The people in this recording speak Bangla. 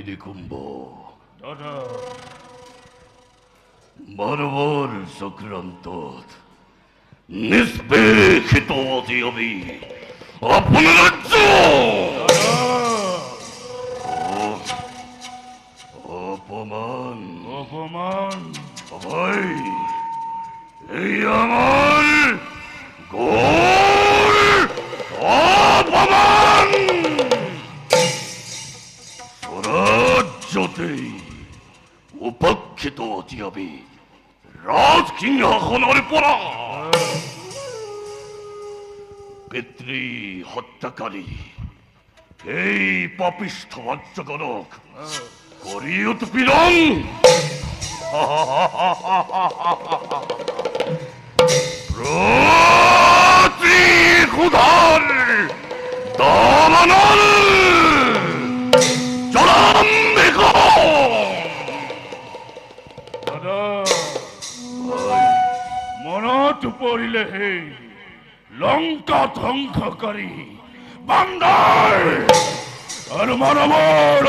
নিকুম্ব দাদা মানৱৰ চক্ৰান্তত নিষ্পেষিত আজি আমি আপোনাৰ ৰাজ্য অপমান অপমান ভাই এই আমার ঘোর অপমান স্বরাজ্যতেই উপেক্ষিত আজি আমি রাজসিংহাসনের পৰা পিতৃ হত্যাকারী এই পাপিষ্ঠ রাজ্যগণক করি উৎপীড়ন প্রতিশোধের দাবানল জলাম্বিক দাদা মনত পৰিলে সেই লংকা ধ্বংসকাৰী বান্দৰ আৰু মানৱৰ